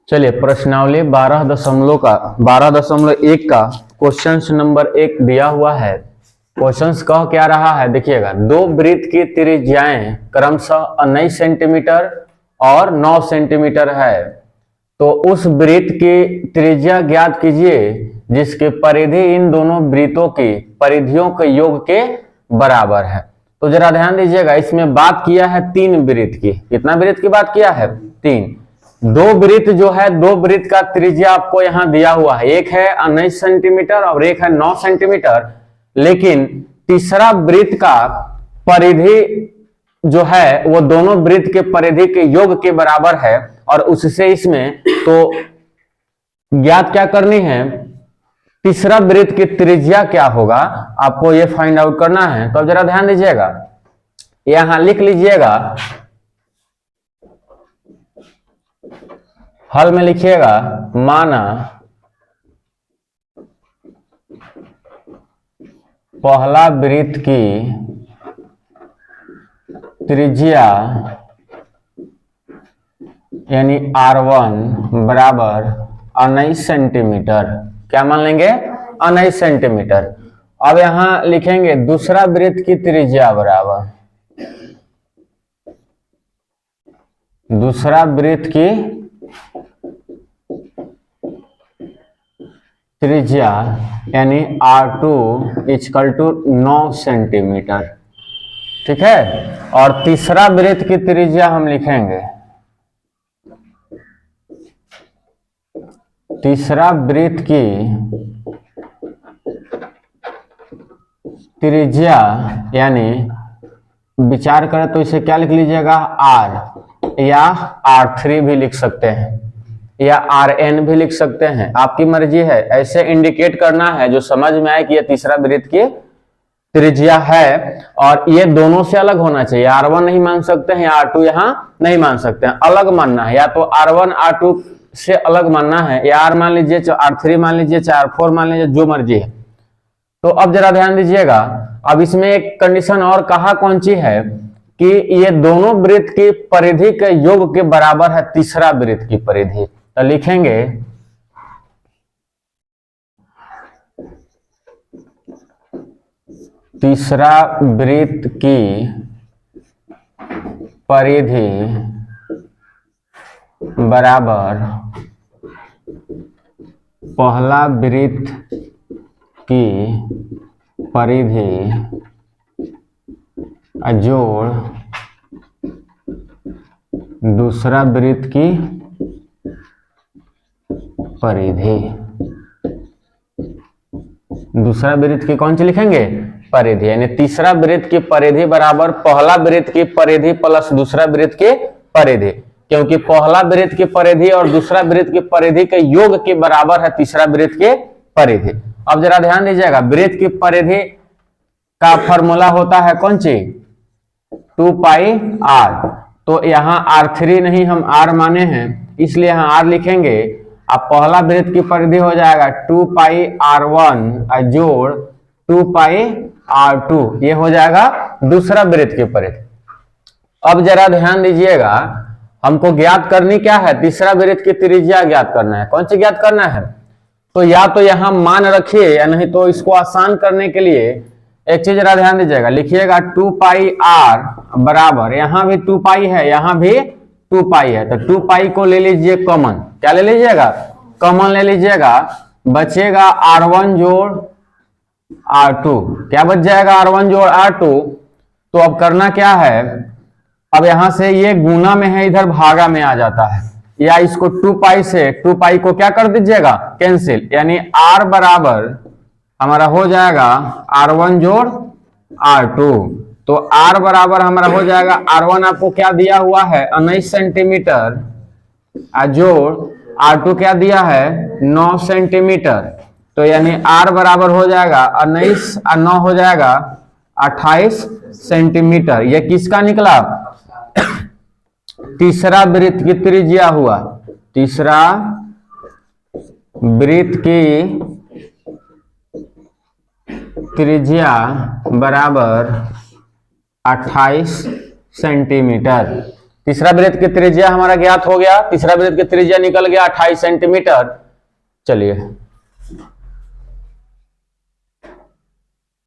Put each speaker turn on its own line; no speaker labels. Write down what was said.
चलिए प्रश्नावली 12.1 का क्वेश्चन नंबर 1 दिया हुआ है। क्वेश्चन कह क्या रहा है देखिएगा, दो वृत्त की त्रिज्याएं क्रमशः 19 सेंटीमीटर और 9 सेंटीमीटर है, तो उस वृत्त की त्रिज्या ज्ञात कीजिए जिसकी परिधि इन दोनों वृत्तों की परिधियों के योग के बराबर है। तो जरा ध्यान दीजिएगा, इसमें बात किया है तीन वृत्त की। कितना वृत्त की बात किया है? तीन। दो वृत्त जो है, दो वृत्त का त्रिज्या आपको यहां दिया हुआ है, एक है 19 सेंटीमीटर और एक है 9 सेंटीमीटर, लेकिन तीसरा वृत्त का परिधि जो है वो दोनों वृत्त के परिधि के योग के बराबर है, और उससे इसमें तो ज्ञात क्या करनी है, तीसरा वृत्त की त्रिज्या क्या होगा आपको ये फाइंड आउट करना है। तो अब जरा ध्यान दीजिएगा, यहां लिख लीजिएगा, हल में लिखिएगा, माना पहला वृत्त की त्रिज्या यानी R1 बराबर 19 सेंटीमीटर। क्या मान लेंगे? 19 सेंटीमीटर। अब यहां लिखेंगे दूसरा वृत्त की त्रिज्या बराबर, दूसरा वृत्त की त्रिज्या यानी R2 इक्वल टू 9 सेंटीमीटर। ठीक है, और तीसरा वृत्त की त्रिज्या हम लिखेंगे, तीसरा वृत्त की त्रिज्या यानी विचार करें तो इसे क्या लिख लीजिएगा, R, या R3 भी लिख सकते हैं, या RN भी लिख सकते हैं, आपकी मर्जी है। ऐसे इंडिकेट करना है जो समझ में आए कि यह तीसरा वृत्त की त्रिज्या है, और ये दोनों से अलग होना चाहिए। R1 नहीं मान सकते हैं, R2 यहां नहीं मान सकते हैं, अलग मानना है। या तो R1 R2 से अलग मानना है, या R मान लीजिए, चाहे R3 मान लीजिए, चाहे R4 मान लीजिए, जो मर्जी है। तो अब जरा ध्यान दीजिएगा, अब इसमें एक कंडीशन और कहा कौन सी है कि ये दोनों वृत्त की परिधि के योग के बराबर है तीसरा वृत्त की परिधि। तो लिखेंगे तीसरा वृत्त की परिधि बराबर पहला वृत्त की परिधि जोड़ दूसरा वृत्त की परिधि। दूसरा वृत्त की कौन सी लिखेंगे? परिधि, यानी तीसरा वृत्त की परिधि बराबर पहला वृत्त की परिधि प्लस दूसरा वृत्त की परिधि, क्योंकि पहला वृत्त की परिधि और दूसरा वृत्त की परिधि के योग के बराबर है तीसरा वृत्त की परिधि। अब जरा ध्यान दीजिएगा, वृत्त की परिधि का फॉर्मूला होता है कौन सी? 2 पाई R। तो यहाँ R3 नहीं, हम R माने हैं, इसलिए यहाँ R लिखेंगे। अब पहला वृत्त की परिधि हो जाएगा 2 पाई R1 जोड़ 2 पाई R2, ये हो जाएगा दूसरा वृत्त की परिधि। अब जरा ध्यान दीजिएगा, हमको ज्ञात करनी क्या है? तीसरा वृत्त की त्रिज्या ज्ञात करना है। कौन सी ज्ञात करना है? तो या तो यहां मान रखिए, या नहीं तो इसको आसान करने के लिए एक चीज जरा ध्यान दीजिएगा, लिखिएगा 2 पाई R बराबर, यहां भी 2 पाई है, यहां भी 2 पाई है, तो 2 पाई को ले लीजिए कॉमन। क्या ले लीजिएगा? कॉमन ले लीजिएगा, बचेगा R1 जोड़ R2। क्या बच जाएगा? R1 जोड़ R2। तो अब करना क्या है, अब यहां से ये गुना में है, इधर भागा में आ जाता है, या इसको 2 पाई से 2 पाई को क्या कर दीजिएगा? कैंसिल, यानी R बराबर हमारा हो जाएगा R1 जोड़ R2। तो R बराबर हमारा हो जाएगा, R1 आपको क्या दिया हुआ है? 19 सेंटीमीटर, जोड़ R2 क्या दिया है? 9 सेंटीमीटर। तो यानी R बराबर हो जाएगा 19 और 9 हो जाएगा 28 सेंटीमीटर। यह किसका निकला? तीसरा वृत्त की त्रिज्या हुआ, तीसरा वृत्त की त्रिज्या बराबर 28 सेंटीमीटर। तीसरा वृत्त की त्रिज्या हमारा ज्ञात हो गया, तीसरा वृत्त की त्रिज्या निकल गया 28 सेंटीमीटर। चलिए